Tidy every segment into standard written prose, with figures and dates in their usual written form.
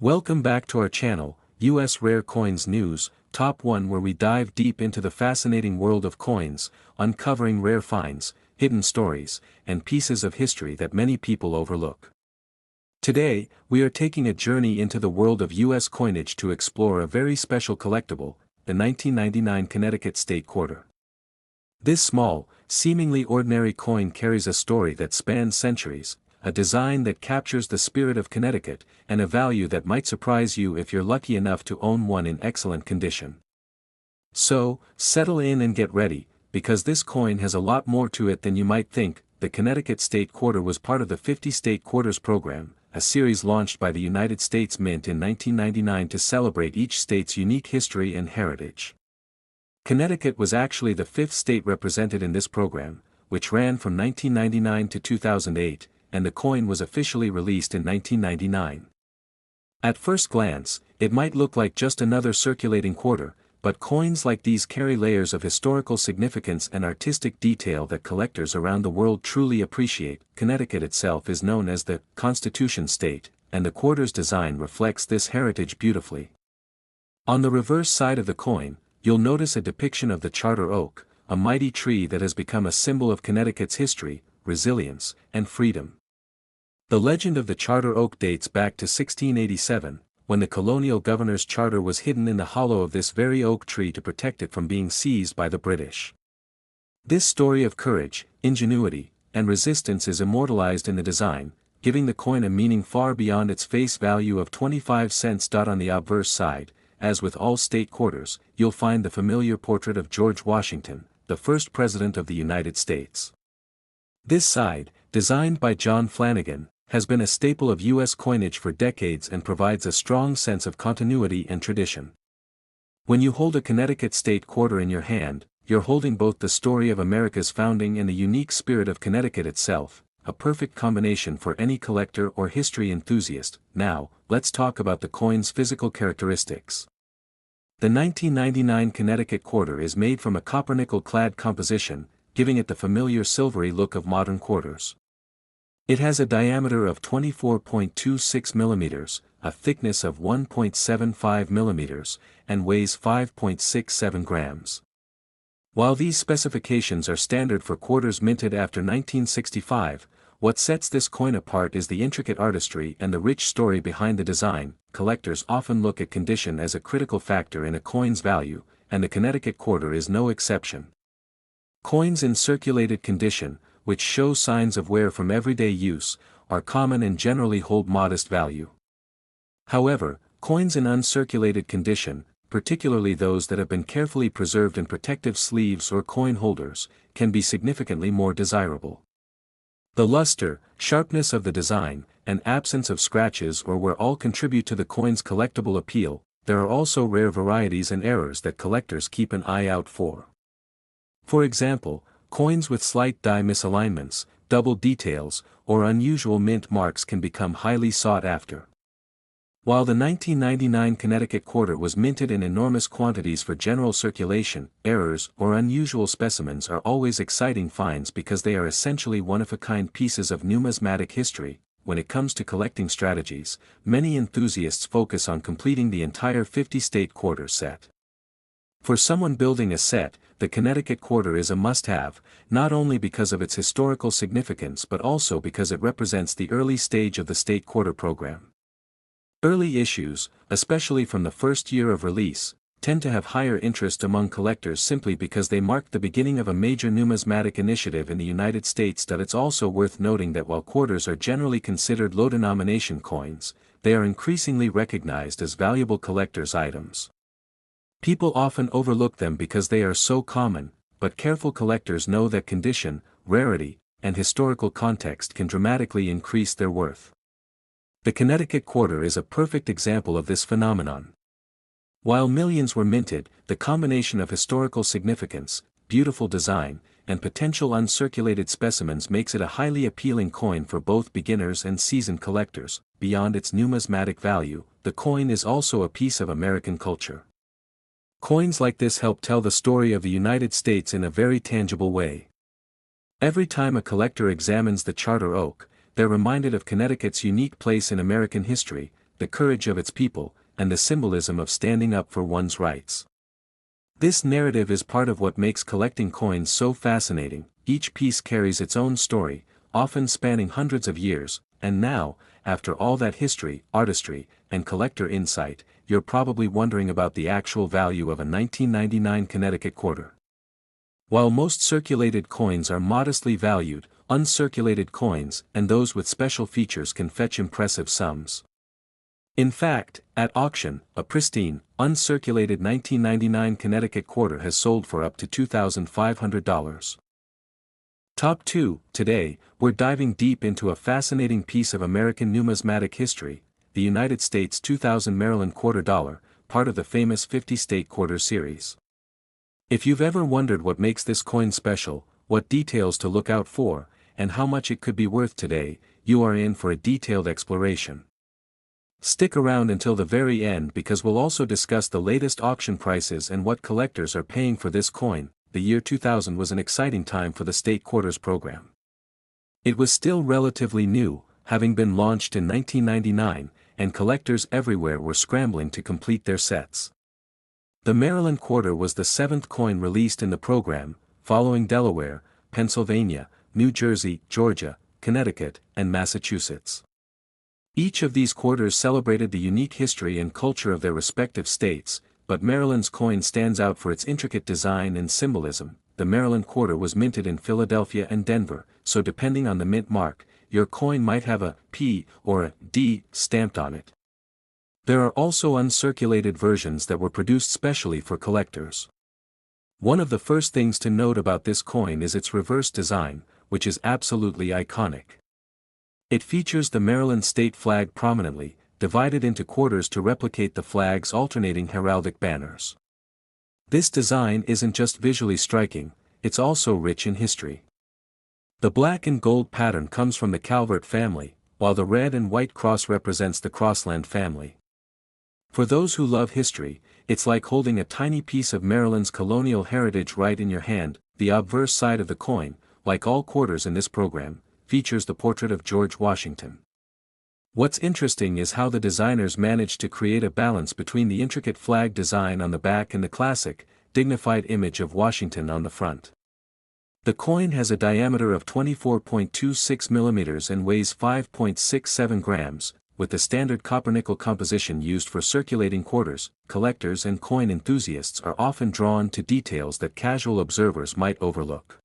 Welcome back to our channel, US Rare Coins News, Top 1, where we dive deep into the fascinating world of coins, uncovering rare finds, hidden stories, and pieces of history that many people overlook. Today, we are taking a journey into the world of US coinage to explore a very special collectible, the 1999 Connecticut State Quarter. This small, seemingly ordinary coin carries a story that spans centuries, a design that captures the spirit of Connecticut, and a value that might surprise you if you're lucky enough to own one in excellent condition. So, settle in and get ready, because this coin has a lot more to it than you might think. The Connecticut State Quarter was part of the 50 State Quarters program, a series launched by the United States Mint in 1999 to celebrate each state's unique history and heritage. Connecticut was actually the fifth state represented in this program, which ran from 1999 to 2008, and the coin was officially released in 1999. At first glance, it might look like just another circulating quarter, but coins like these carry layers of historical significance and artistic detail that collectors around the world truly appreciate. Connecticut itself is known as the Constitution State, and the quarter's design reflects this heritage beautifully. On the reverse side of the coin, you'll notice a depiction of the charter oak, a mighty tree that has become a symbol of Connecticut's history, resilience, and freedom. The legend of the charter oak dates back to 1687, when the colonial governor's charter was hidden in the hollow of this very oak tree to protect it from being seized by the British. This story of courage, ingenuity, and resistance is immortalized in the design, giving the coin a meaning far beyond its face value of 25 cents. On the obverse side, as with all state quarters, you'll find the familiar portrait of George Washington, the first President of the United States. This side, designed by John Flanagan, has been a staple of U.S. coinage for decades and provides a strong sense of continuity and tradition. When you hold a Connecticut State Quarter in your hand, you're holding both the story of America's founding and the unique spirit of Connecticut itself, a perfect combination for any collector or history enthusiast. Now, let's talk about the coin's physical characteristics. The 1999 Connecticut Quarter is made from a copper-nickel-clad composition, giving it the familiar silvery look of modern quarters. It has a diameter of 24.26 mm, a thickness of 1.75 mm, and weighs 5.67 grams. While these specifications are standard for quarters minted after 1965, what sets this coin apart is the intricate artistry and the rich story behind the design. Collectors often look at condition as a critical factor in a coin's value, and the Connecticut Quarter is no exception. Coins in circulated condition, which show signs of wear from everyday use, are common and generally hold modest value. However, coins in uncirculated condition, particularly those that have been carefully preserved in protective sleeves or coin holders, can be significantly more desirable. The luster, sharpness of the design, and absence of scratches or wear all contribute to the coin's collectible appeal. There are also rare varieties and errors that collectors keep an eye out for. For example, coins with slight die misalignments, double details, or unusual mint marks can become highly sought after. While the 1999 Connecticut Quarter was minted in enormous quantities for general circulation, errors or unusual specimens are always exciting finds because they are essentially one-of-a-kind pieces of numismatic history. When it comes to collecting strategies, many enthusiasts focus on completing the entire 50-state quarter set. For someone building a set, the Connecticut Quarter is a must-have, not only because of its historical significance but also because it represents the early stage of the state quarter program. Early issues, especially from the first year of release, tend to have higher interest among collectors simply because they mark the beginning of a major numismatic initiative in the United States. It's also worth noting that while quarters are generally considered low-denomination coins, they are increasingly recognized as valuable collector's items. People often overlook them because they are so common, but careful collectors know that condition, rarity, and historical context can dramatically increase their worth. The Connecticut Quarter is a perfect example of this phenomenon. While millions were minted, the combination of historical significance, beautiful design, and potential uncirculated specimens makes it a highly appealing coin for both beginners and seasoned collectors. Beyond its numismatic value, the coin is also a piece of American culture. Coins like this help tell the story of the United States in a very tangible way. Every time a collector examines the charter oak, they're reminded of Connecticut's unique place in American history, the courage of its people, and the symbolism of standing up for one's rights. This narrative is part of what makes collecting coins so fascinating. Each piece carries its own story, often spanning hundreds of years, and now, after all that history, artistry, and collector insight, you're probably wondering about the actual value of a 1999 Connecticut quarter. While most circulated coins are modestly valued, uncirculated coins and those with special features can fetch impressive sums. In fact, at auction, a pristine, uncirculated 1999 Connecticut quarter has sold for up to $2,500. Top 2. Today, we're diving deep into a fascinating piece of American numismatic history, the United States 2000 Maryland quarter dollar, part of the famous 50-state quarter series. If you've ever wondered what makes this coin special, what details to look out for, and how much it could be worth today, you are in for a detailed exploration. Stick around until the very end because we'll also discuss the latest auction prices and what collectors are paying for this coin. The year 2000 was an exciting time for the state quarters program. It was still relatively new, having been launched in 1999, and collectors everywhere were scrambling to complete their sets. The Maryland quarter was the seventh coin released in the program, following Delaware, Pennsylvania, New Jersey, Georgia, Connecticut, and Massachusetts. Each of these quarters celebrated the unique history and culture of their respective states, but Maryland's coin stands out for its intricate design and symbolism. The Maryland quarter was minted in Philadelphia and Denver, so depending on the mint mark, your coin might have a P or a D stamped on it. There are also uncirculated versions that were produced specially for collectors. One of the first things to note about this coin is its reverse design, which is absolutely iconic. It features the Maryland state flag prominently, divided into quarters to replicate the flag's alternating heraldic banners. This design isn't just visually striking, it's also rich in history. The black and gold pattern comes from the Calvert family, while the red and white cross represents the Crossland family. For those who love history, it's like holding a tiny piece of Maryland's colonial heritage right in your hand. The obverse side of the coin, like all quarters in this program, features the portrait of George Washington. What's interesting is how the designers managed to create a balance between the intricate flag design on the back and the classic, dignified image of Washington on the front. The coin has a diameter of 24.26 mm and weighs 5.67 grams, with the standard copper-nickel composition used for circulating quarters. Collectors and coin enthusiasts are often drawn to details that casual observers might overlook.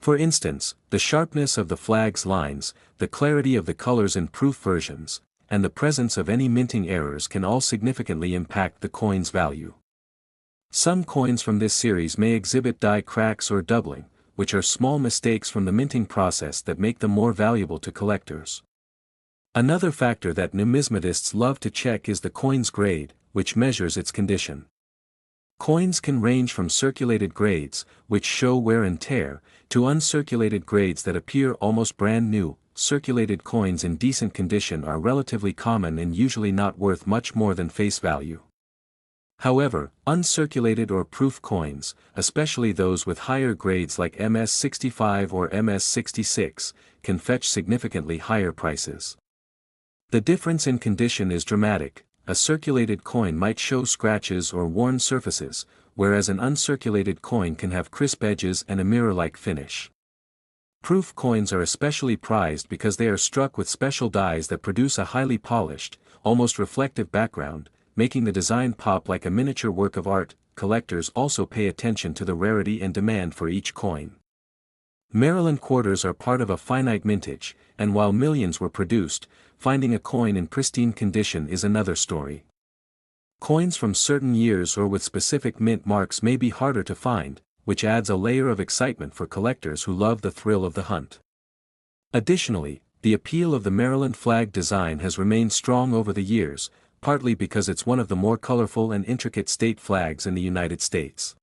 For instance, the sharpness of the flag's lines, the clarity of the colors in proof versions, and the presence of any minting errors can all significantly impact the coin's value. Some coins from this series may exhibit die cracks or doubling, which are small mistakes from the minting process that make them more valuable to collectors. Another factor that numismatists love to check is the coin's grade, which measures its condition. Coins can range from circulated grades, which show wear and tear, to uncirculated grades that appear almost brand new. Circulated coins in decent condition are relatively common and usually not worth much more than face value. However, uncirculated or proof coins, especially those with higher grades like MS65 or MS66, can fetch significantly higher prices. The difference in condition is dramatic. A circulated coin might show scratches or worn surfaces, whereas an uncirculated coin can have crisp edges and a mirror-like finish. Proof coins are especially prized because they are struck with special dies that produce a highly polished, almost reflective background, making the design pop like a miniature work of art. Collectors also pay attention to the rarity and demand for each coin. Maryland quarters are part of a finite mintage, and while millions were produced, finding a coin in pristine condition is another story. Coins from certain years or with specific mint marks may be harder to find, which adds a layer of excitement for collectors who love the thrill of the hunt. Additionally, the appeal of the Maryland flag design has remained strong over the years, partly because it's one of the more colorful and intricate state flags in the United States.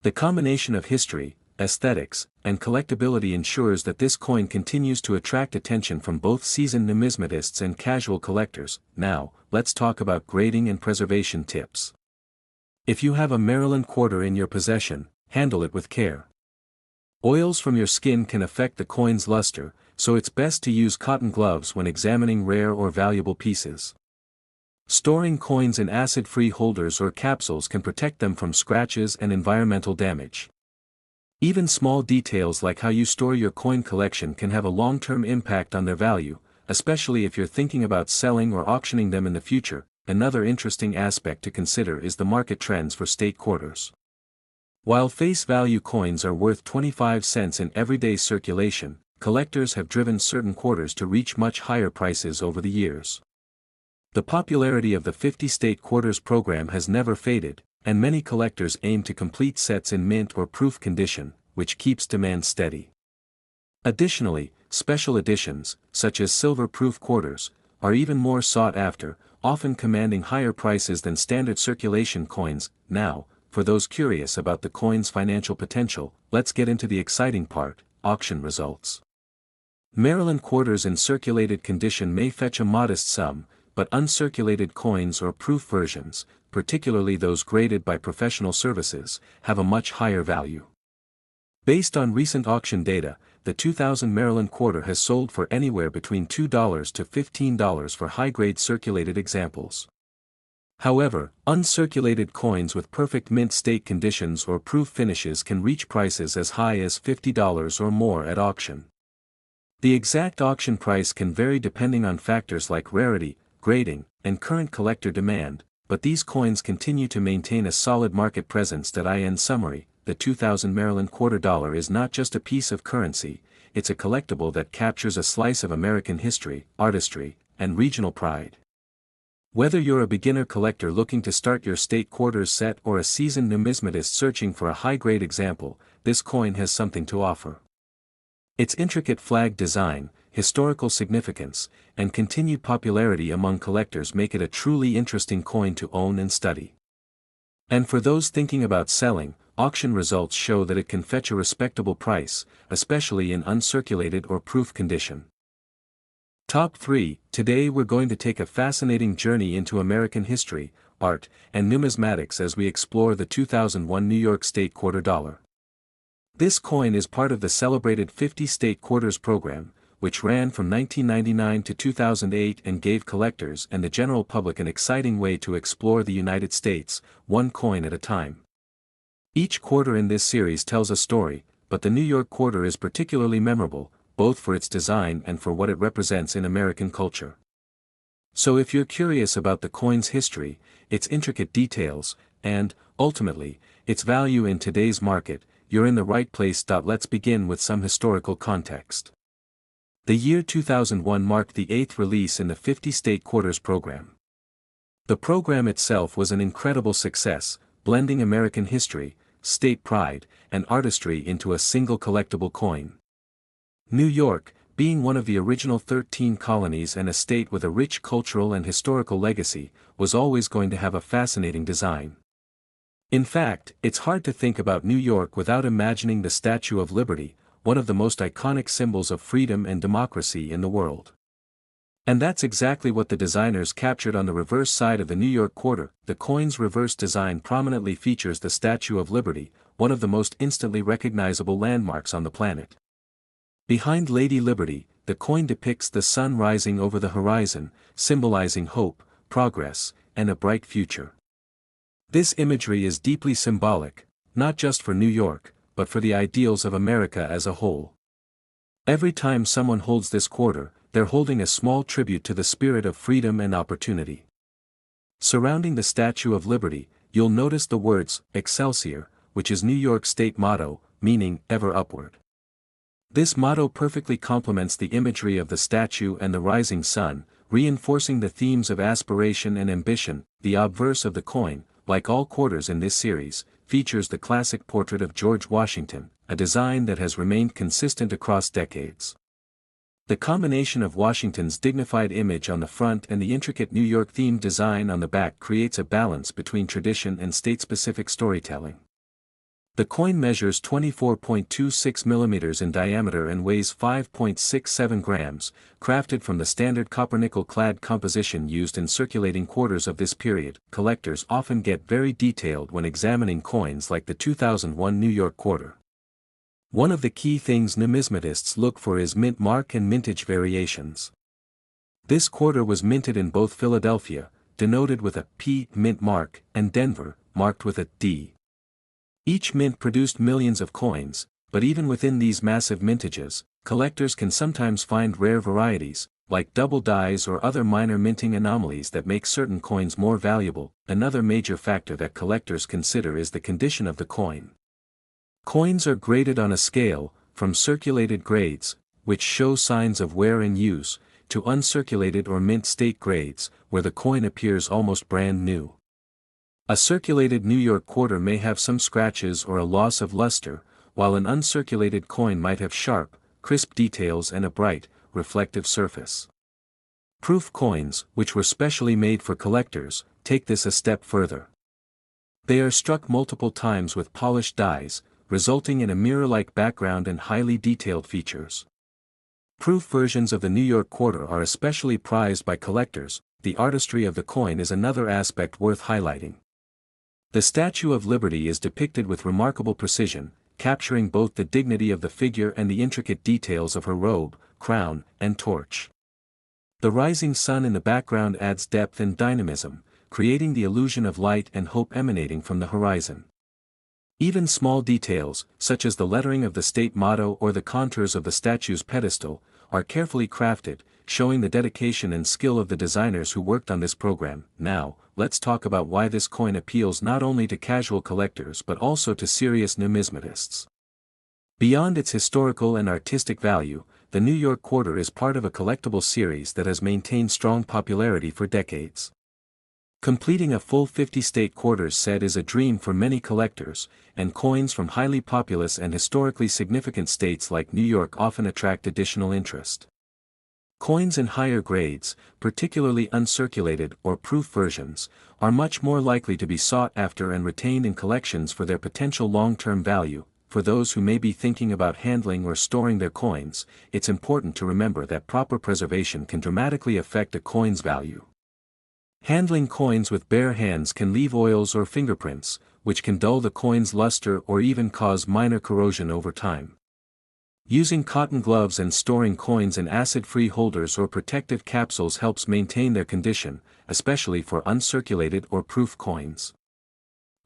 The combination of history, aesthetics, and collectability ensures that this coin continues to attract attention from both seasoned numismatists and casual collectors. Now, let's talk about grading and preservation tips. If you have a Maryland quarter in your possession, handle it with care. Oils from your skin can affect the coin's luster, so it's best to use cotton gloves when examining rare or valuable pieces. Storing coins in acid-free holders or capsules can protect them from scratches and environmental damage. Even small details like how you store your coin collection can have a long-term impact on their value, especially if you're thinking about selling or auctioning them in the future. Another interesting aspect to consider is the market trends for state quarters. While face value coins are worth 25 cents in everyday circulation, collectors have driven certain quarters to reach much higher prices over the years. The popularity of the 50-state quarters program has never faded, and many collectors aim to complete sets in mint or proof condition, which keeps demand steady. Additionally, special editions, such as silver-proof quarters, are even more sought after, often commanding higher prices than standard circulation coins. Now, for those curious about the coin's financial potential, let's get into the exciting part: auction results. Maryland quarters in circulated condition may fetch a modest sum, but uncirculated coins or proof versions, particularly those graded by professional services, have a much higher value. Based on recent auction data, the 2000 Maryland quarter has sold for anywhere between $2 to $15 for high-grade circulated examples. However, uncirculated coins with perfect mint state conditions or proof finishes can reach prices as high as $50 or more at auction. The exact auction price can vary depending on factors like rarity, grading, and current collector demand, but these coins continue to maintain a solid market presence. In summary, the 2000 Maryland quarter dollar is not just a piece of currency, it's a collectible that captures a slice of American history, artistry, and regional pride. Whether you're a beginner collector looking to start your state quarters set or a seasoned numismatist searching for a high-grade example, this coin has something to offer. Its intricate flag design, historical significance, and continued popularity among collectors make it a truly interesting coin to own and study. And for those thinking about selling, auction results show that it can fetch a respectable price, especially in uncirculated or proof condition. Top 3. Today we're going to take a fascinating journey into American history, art, and numismatics as we explore the 2001 New York State quarter dollar. This coin is part of the celebrated 50 state quarters program, which ran from 1999 to 2008 and gave collectors and the general public an exciting way to explore the United States, one coin at a time. Each quarter in this series tells a story, but the New York quarter is particularly memorable, both for its design and for what it represents in American culture. So if you're curious about the coin's history, its intricate details, and, ultimately, its value in today's market, you're in the right place. Let's begin with some historical context. The year 2001 marked the 8th release in the 50-state quarters program. The program itself was an incredible success, blending American history, state pride, and artistry into a single collectible coin. New York, being one of the original 13 colonies and a state with a rich cultural and historical legacy, was always going to have a fascinating design. In fact, it's hard to think about New York without imagining the Statue of Liberty, one of the most iconic symbols of freedom and democracy in the world. And that's exactly what the designers captured on the reverse side of the New York quarter. The coin's reverse design prominently features the Statue of Liberty, one of the most instantly recognizable landmarks on the planet. Behind Lady Liberty, the coin depicts the sun rising over the horizon, symbolizing hope, progress, and a bright future. This imagery is deeply symbolic, not just for New York, but for the ideals of America as a whole. Every time someone holds this quarter, they're holding a small tribute to the spirit of freedom and opportunity. Surrounding the Statue of Liberty, you'll notice the words, Excelsior, which is New York's state motto, meaning, ever upward. This motto perfectly complements the imagery of the statue and the rising sun, reinforcing the themes of aspiration and ambition. The obverse of the coin, like all quarters in this series, features the classic portrait of George Washington, a design that has remained consistent across decades. The combination of Washington's dignified image on the front and the intricate New York-themed design on the back creates a balance between tradition and state-specific storytelling. The coin measures 24.26 millimeters in diameter and weighs 5.67 grams, crafted from the standard copper-nickel-clad composition used in circulating quarters of this period. Collectors often get very detailed when examining coins like the 2001 New York quarter. One of the key things numismatists look for is mint mark and mintage variations. This quarter was minted in both Philadelphia, denoted with a P mint mark, and Denver, marked with a D. Each mint produced millions of coins, but even within these massive mintages, collectors can sometimes find rare varieties, like double dies or other minor minting anomalies that make certain coins more valuable. Another major factor that collectors consider is the condition of the coin. Coins are graded on a scale, from circulated grades, which show signs of wear and use, to uncirculated or mint state grades, where the coin appears almost brand new. A circulated New York quarter may have some scratches or a loss of luster, while an uncirculated coin might have sharp, crisp details and a bright, reflective surface. Proof coins, which were specially made for collectors, take this a step further. They are struck multiple times with polished dies, resulting in a mirror-like background and highly detailed features. Proof versions of the New York quarter are especially prized by collectors. The artistry of the coin is another aspect worth highlighting. The Statue of Liberty is depicted with remarkable precision, capturing both the dignity of the figure and the intricate details of her robe, crown, and torch. The rising sun in the background adds depth and dynamism, creating the illusion of light and hope emanating from the horizon. Even small details, such as the lettering of the state motto or the contours of the statue's pedestal, are carefully crafted, showing the dedication and skill of the designers who worked on this program. Now, let's talk about why this coin appeals not only to casual collectors but also to serious numismatists. Beyond its historical and artistic value, the New York quarter is part of a collectible series that has maintained strong popularity for decades. Completing a full 50-state quarters set is a dream for many collectors, and coins from highly populous and historically significant states like New York often attract additional interest. Coins in higher grades, particularly uncirculated or proof versions, are much more likely to be sought after and retained in collections for their potential long-term value. For those who may be thinking about handling or storing their coins, it's important to remember that proper preservation can dramatically affect a coin's value. Handling coins with bare hands can leave oils or fingerprints, which can dull the coin's luster or even cause minor corrosion over time. Using cotton gloves and storing coins in acid-free holders or protective capsules helps maintain their condition, especially for uncirculated or proof coins.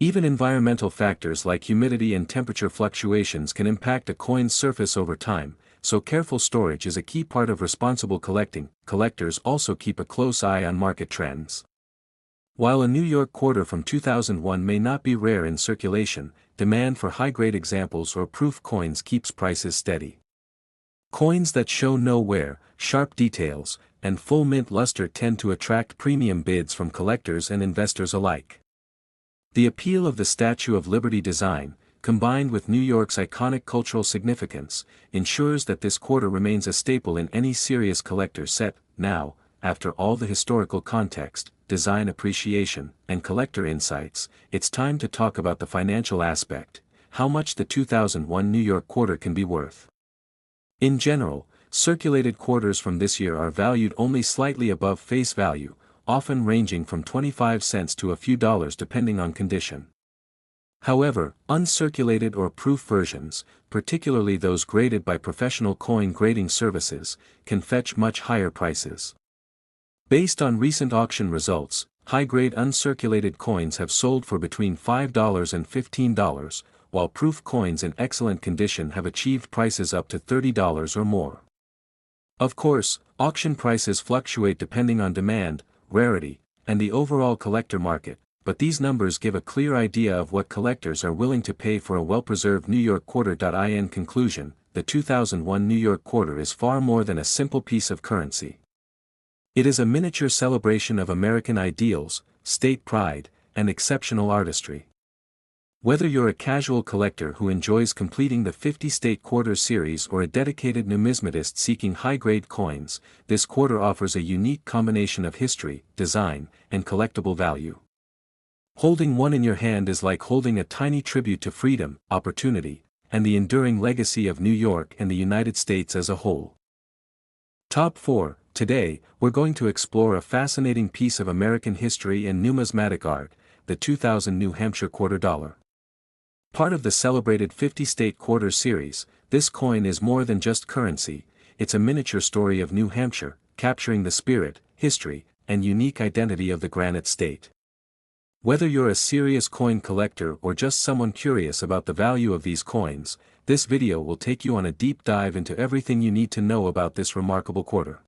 Even environmental factors like humidity and temperature fluctuations can impact a coin's surface over time, so careful storage is a key part of responsible collecting. Collectors also keep a close eye on market trends. While a New York quarter from 2001 may not be rare in circulation, demand for high-grade examples or proof coins keeps prices steady. Coins that show no wear, sharp details, and full mint luster tend to attract premium bids from collectors and investors alike. The appeal of the Statue of Liberty design, combined with New York's iconic cultural significance, ensures that this quarter remains a staple in any serious collector's set. Now, after all the historical context, design appreciation, and collector insights, it's time to talk about the financial aspect, how much the 2001 New York quarter can be worth. In general, circulated quarters from this year are valued only slightly above face value, often ranging from 25 cents to a few dollars depending on condition. However, uncirculated or proof versions, particularly those graded by professional coin grading services, can fetch much higher prices. Based on recent auction results, high-grade uncirculated coins have sold for between $5 and $15, while proof coins in excellent condition have achieved prices up to $30 or more. Of course, auction prices fluctuate depending on demand, rarity, and the overall collector market, but these numbers give a clear idea of what collectors are willing to pay for a well-preserved New York quarter. In conclusion, the 2001 New York quarter is far more than a simple piece of currency. It is a miniature celebration of American ideals, state pride, and exceptional artistry. Whether you're a casual collector who enjoys completing the 50-state quarter series or a dedicated numismatist seeking high-grade coins, this quarter offers a unique combination of history, design, and collectible value. Holding one in your hand is like holding a tiny tribute to freedom, opportunity, and the enduring legacy of New York and the United States as a whole. Top 4. Today, we're going to explore a fascinating piece of American history and numismatic art, the 2000 New Hampshire quarter dollar. Part of the celebrated 50-state quarter series, this coin is more than just currency, it's a miniature story of New Hampshire, capturing the spirit, history, and unique identity of the granite state. Whether you're a serious coin collector or just someone curious about the value of these coins, this video will take you on a deep dive into everything you need to know about this remarkable quarter.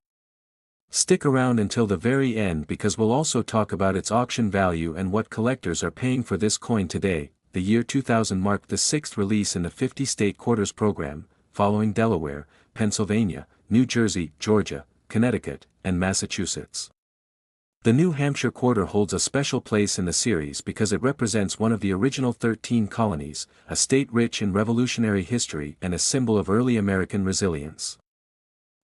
Stick around until the very end because we'll also talk about its auction value and what collectors are paying for this coin today. The year 2000 marked the sixth release in the 50-state quarters program, following Delaware, Pennsylvania, New Jersey, Georgia, Connecticut, and Massachusetts. The New Hampshire quarter holds a special place in the series because it represents one of the original 13 colonies, a state rich in Revolutionary history and a symbol of early American resilience.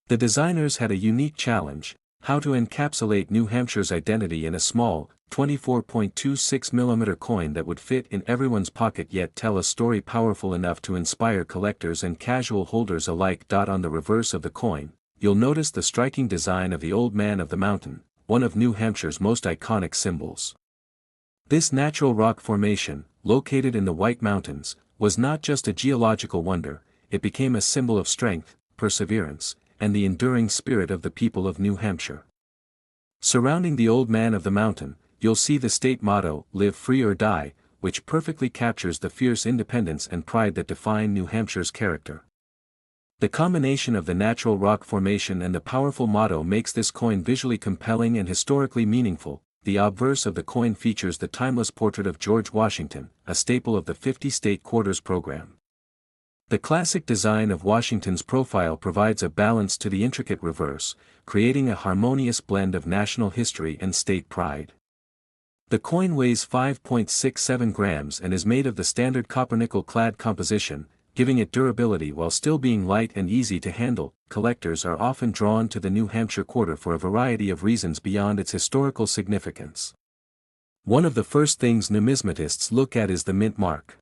The designers had a unique challenge: how to encapsulate New Hampshire's identity in a small, 24.26mm coin that would fit in everyone's pocket yet tell a story powerful enough to inspire collectors and casual holders alike. On the reverse of the coin, you'll notice the striking design of the Old Man of the Mountain, one of New Hampshire's most iconic symbols. This natural rock formation, located in the White Mountains, was not just a geological wonder, it became a symbol of strength, perseverance, and the enduring spirit of the people of New Hampshire. Surrounding the Old Man of the Mountain, you'll see the state motto, "Live Free or Die," which perfectly captures the fierce independence and pride that define New Hampshire's character. The combination of the natural rock formation and the powerful motto makes this coin visually compelling and historically meaningful. The obverse of the coin features the timeless portrait of George Washington, a staple of the 50-state quarters program. The classic design of Washington's profile provides a balance to the intricate reverse, creating a harmonious blend of national history and state pride. The coin weighs 5.67 grams and is made of the standard copper-nickel clad composition, giving it durability while still being light and easy to handle. Collectors are often drawn to the New Hampshire quarter for a variety of reasons beyond its historical significance. One of the first things numismatists look at is the mint mark.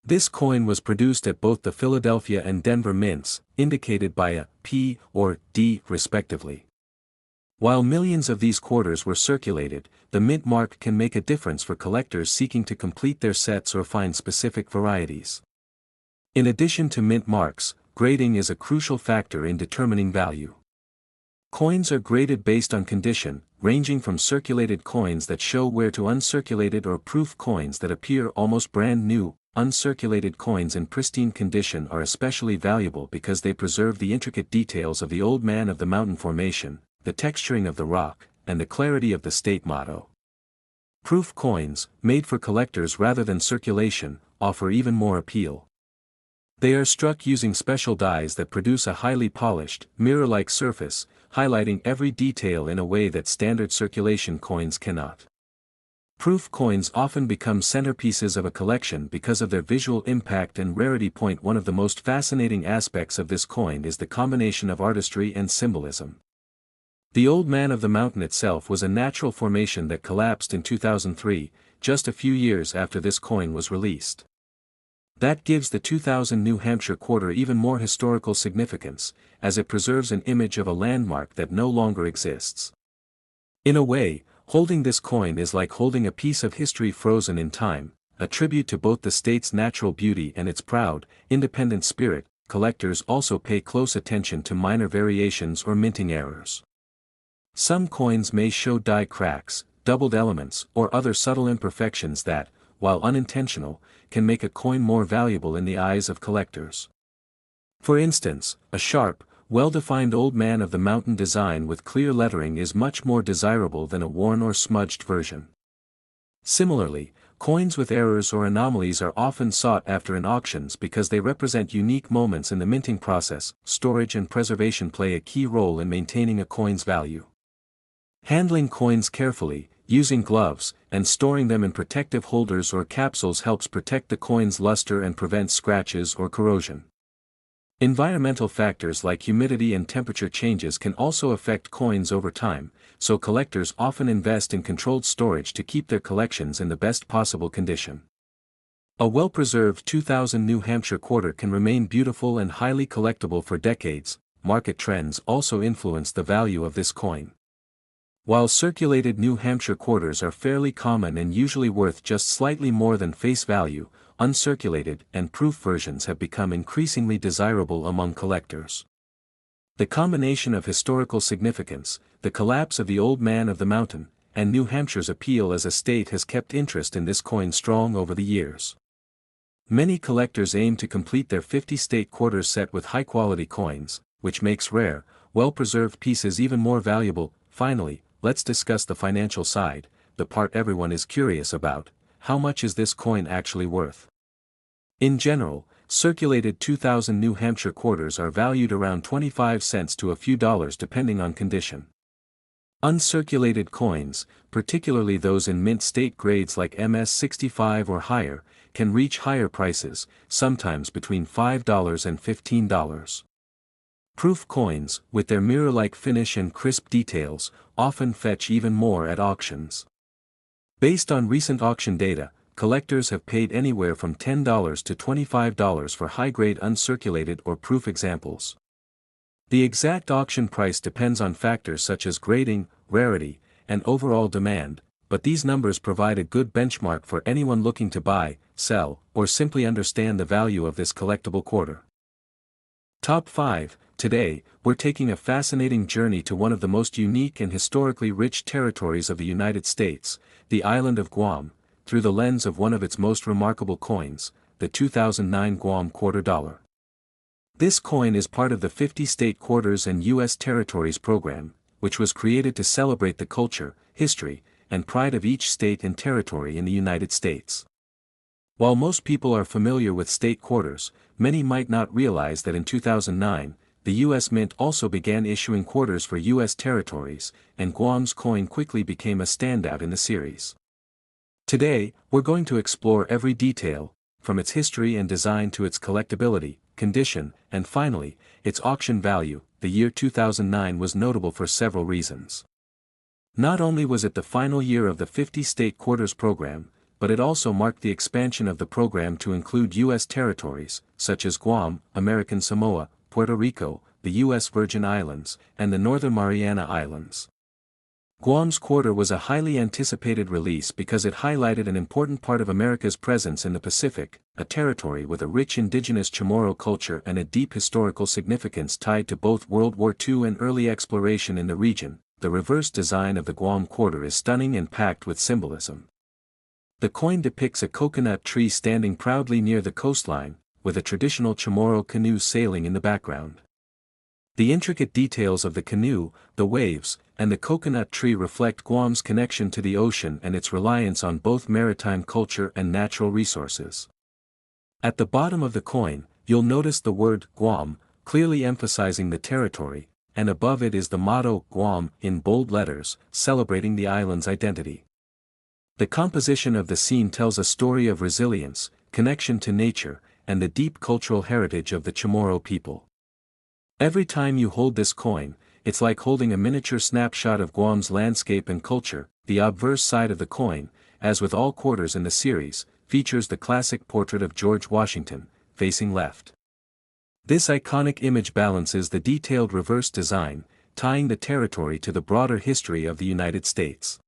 This coin was produced at both the Philadelphia and Denver mints, indicated by a P or D respectively. While millions of these quarters were circulated, the mint mark can make a difference for collectors seeking to complete their sets or find specific varieties. In addition to mint marks, grading is a crucial factor in determining value. Coins are graded based on condition, ranging from circulated coins that show wear to uncirculated or proof coins that appear almost brand new. Uncirculated coins in pristine condition are especially valuable because they preserve the intricate details of the Old Man of the Mountain formation, the texturing of the rock, and the clarity of the state motto. Proof coins, made for collectors rather than circulation, offer even more appeal. They are struck using special dies that produce a highly polished, mirror-like surface, highlighting every detail in a way that standard circulation coins cannot. Proof coins often become centerpieces of a collection because of their visual impact and rarity. One of the most fascinating aspects of this coin is the combination of artistry and symbolism. The Old Man of the Mountain itself was a natural formation that collapsed in 2003, just a few years after this coin was released. That gives the 2000 New Hampshire quarter even more historical significance, as it preserves an image of a landmark that no longer exists. In a way, holding this coin is like holding a piece of history frozen in time, a tribute to both the state's natural beauty and its proud, independent spirit. Collectors also pay close attention to minor variations or minting errors. Some coins may show die cracks, doubled elements, or other subtle imperfections that, while unintentional, can make a coin more valuable in the eyes of collectors. For instance, a sharp, well-defined Old Man of the Mountain design with clear lettering is much more desirable than a worn or smudged version. Similarly, coins with errors or anomalies are often sought after in auctions because they represent unique moments in the minting process. Storage and preservation play a key role in maintaining a coin's value. Handling coins carefully, using gloves, and storing them in protective holders or capsules helps protect the coin's luster and prevent scratches or corrosion. Environmental factors like humidity and temperature changes can also affect coins over time, so collectors often invest in controlled storage to keep their collections in the best possible condition. A well-preserved 2000 New Hampshire quarter can remain beautiful and highly collectible for decades. Market trends also influence the value of this coin. While circulated New Hampshire quarters are fairly common and usually worth just slightly more than face value, uncirculated and proof versions have become increasingly desirable among collectors. The combination of historical significance, the collapse of the Old Man of the Mountain, and New Hampshire's appeal as a state has kept interest in this coin strong over the years. Many collectors aim to complete their 50-state quarters set with high-quality coins, which makes rare, well-preserved pieces even more valuable. Finally, let's discuss the financial side, the part everyone is curious about. How much is this coin actually worth? In general, circulated 2000 New Hampshire quarters are valued around 25 cents to a few dollars depending on condition. Uncirculated coins, particularly those in mint state grades like MS-65 or higher, can reach higher prices, sometimes between $5 and $15. Proof coins, with their mirror-like finish and crisp details, often fetch even more at auctions. Based on recent auction data, collectors have paid anywhere from $10 to $25 for high-grade uncirculated or proof examples. The exact auction price depends on factors such as grading, rarity, and overall demand, but these numbers provide a good benchmark for anyone looking to buy, sell, or simply understand the value of this collectible quarter. Top 5. Today, we're taking a fascinating journey to one of the most unique and historically rich territories of the United States, the island of Guam, through the lens of one of its most remarkable coins, the 2009 Guam quarter dollar. This coin is part of the 50-state quarters and U.S. territories program, which was created to celebrate the culture, history, and pride of each state and territory in the United States. While most people are familiar with state quarters, many might not realize that in 2009, the U.S. Mint also began issuing quarters for U.S. territories, and Guam's coin quickly became a standout in the series. Today, we're going to explore every detail, from its history and design to its collectability, condition, and finally, its auction value. The year 2009 was notable for several reasons. Not only was it the final year of the 50-state quarters program, but it also marked the expansion of the program to include U.S. territories, such as Guam, American Samoa, Puerto Rico, the U.S. Virgin Islands, and the Northern Mariana Islands. Guam's quarter was a highly anticipated release because it highlighted an important part of America's presence in the Pacific, a territory with a rich indigenous Chamorro culture and a deep historical significance tied to both World War II and early exploration in the region. The reverse design of the Guam quarter is stunning and packed with symbolism. The coin depicts a coconut tree standing proudly near the coastline, with a traditional Chamorro canoe sailing in the background. The intricate details of the canoe, the waves, and the coconut tree reflect Guam's connection to the ocean and its reliance on both maritime culture and natural resources. At the bottom of the coin, you'll notice the word Guam, clearly emphasizing the territory, and above it is the motto Guam in bold letters, celebrating the island's identity. The composition of the scene tells a story of resilience, connection to nature, and the deep cultural heritage of the Chamorro people. Every time you hold this coin, it's like holding a miniature snapshot of Guam's landscape and culture. The obverse side of the coin, as with all quarters in the series, features the classic portrait of George Washington, facing left. This iconic image balances the detailed reverse design, tying the territory to the broader history of the United States.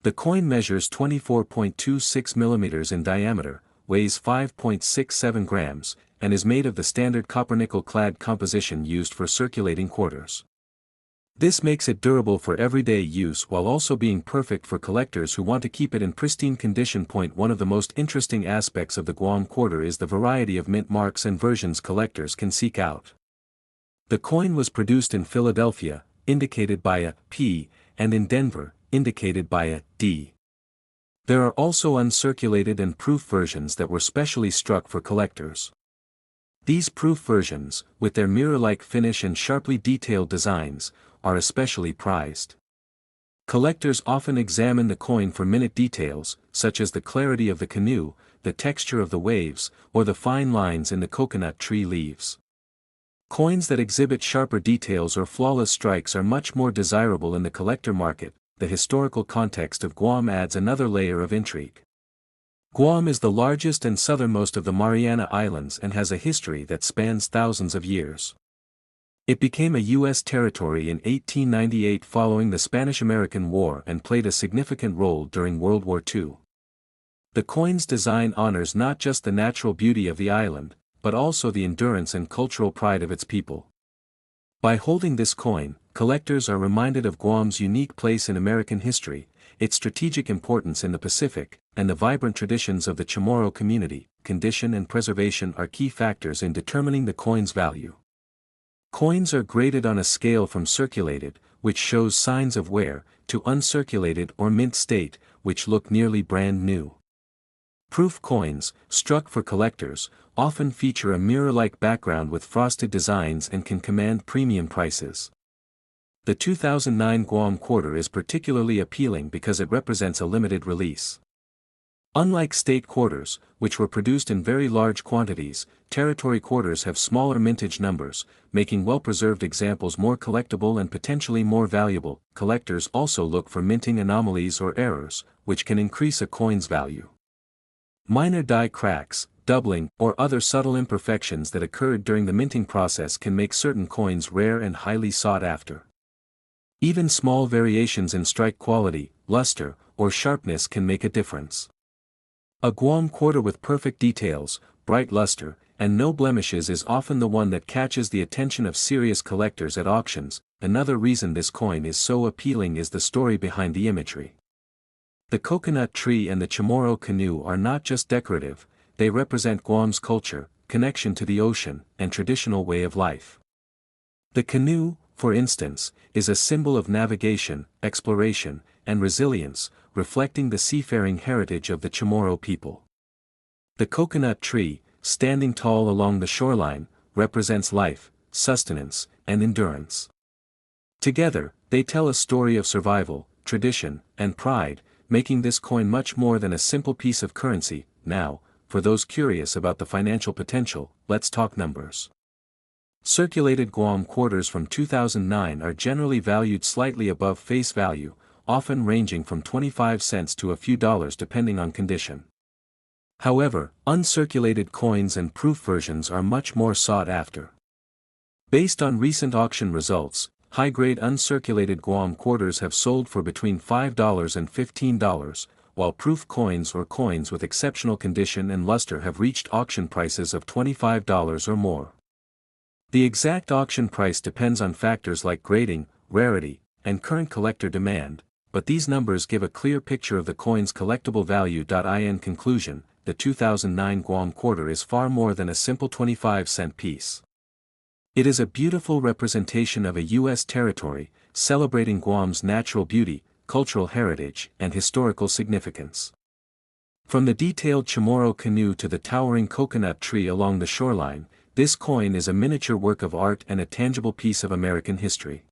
The coin measures 24.26 millimeters in diameter, weighs 5.67 grams, and is made of the standard copper-nickel-clad composition used for circulating quarters. This makes it durable for everyday use while also being perfect for collectors who want to keep it in pristine condition. One of the most interesting aspects of the Guam quarter is the variety of mint marks and versions collectors can seek out. The coin was produced in Philadelphia, indicated by a P, and in Denver, indicated by a D. There are also uncirculated and proof versions that were specially struck for collectors. These proof versions, with their mirror-like finish and sharply detailed designs, are especially prized. Collectors often examine the coin for minute details, such as the clarity of the canoe, the texture of the waves, or the fine lines in the coconut tree leaves. Coins that exhibit sharper details or flawless strikes are much more desirable in the collector market. The historical context of Guam adds another layer of intrigue. Guam is the largest and southernmost of the Mariana Islands and has a history that spans thousands of years. It became a U.S. territory in 1898 following the Spanish-American War and played a significant role during World War II. The coin's design honors not just the natural beauty of the island, but also the endurance and cultural pride of its people. By holding this coin, collectors are reminded of Guam's unique place in American history, its strategic importance in the Pacific, and the vibrant traditions of the Chamorro community. Condition and preservation are key factors in determining the coin's value. Coins are graded on a scale from circulated, which shows signs of wear, to uncirculated or mint state, which look nearly brand new. Proof coins, struck for collectors, often feature a mirror-like background with frosted designs and can command premium prices. The 2009 Guam quarter is particularly appealing because it represents a limited release. Unlike state quarters, which were produced in very large quantities, territory quarters have smaller mintage numbers, making well-preserved examples more collectible and potentially more valuable. Collectors also look for minting anomalies or errors, which can increase a coin's value. Minor die cracks, doubling, or other subtle imperfections that occurred during the minting process can make certain coins rare and highly sought after. Even small variations in strike quality, luster, or sharpness can make a difference. A Guam quarter with perfect details, bright luster, and no blemishes is often the one that catches the attention of serious collectors at auctions. Another reason this coin is so appealing is the story behind the imagery. The coconut tree and the Chamorro canoe are not just decorative, they represent Guam's culture, connection to the ocean, and traditional way of life. The canoe, for instance, is a symbol of navigation, exploration, and resilience, reflecting the seafaring heritage of the Chamorro people. The coconut tree, standing tall along the shoreline, represents life, sustenance, and endurance. Together, they tell a story of survival, tradition, and pride, making this coin much more than a simple piece of currency. Now, for those curious about the financial potential, let's talk numbers. Circulated Guam quarters from 2009 are generally valued slightly above face value, often ranging from 25 cents to a few dollars depending on condition. However, uncirculated coins and proof versions are much more sought after. Based on recent auction results, high-grade uncirculated Guam quarters have sold for between $5 and $15, while proof coins or coins with exceptional condition and luster have reached auction prices of $25 or more. The exact auction price depends on factors like grading, rarity, and current collector demand, but these numbers give a clear picture of the coin's collectible value. In conclusion, the 2009 Guam quarter is far more than a simple 25-cent piece. It is a beautiful representation of a U.S. territory, celebrating Guam's natural beauty, cultural heritage, and historical significance. From the detailed Chamorro canoe to the towering coconut tree along the shoreline, this coin is a miniature work of art and a tangible piece of American history.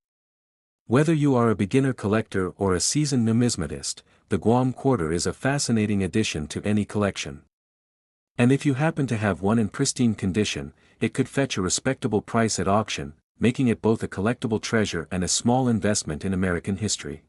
Whether you are a beginner collector or a seasoned numismatist, the Guam quarter is a fascinating addition to any collection. And if you happen to have one in pristine condition, it could fetch a respectable price at auction, making it both a collectible treasure and a small investment in American history.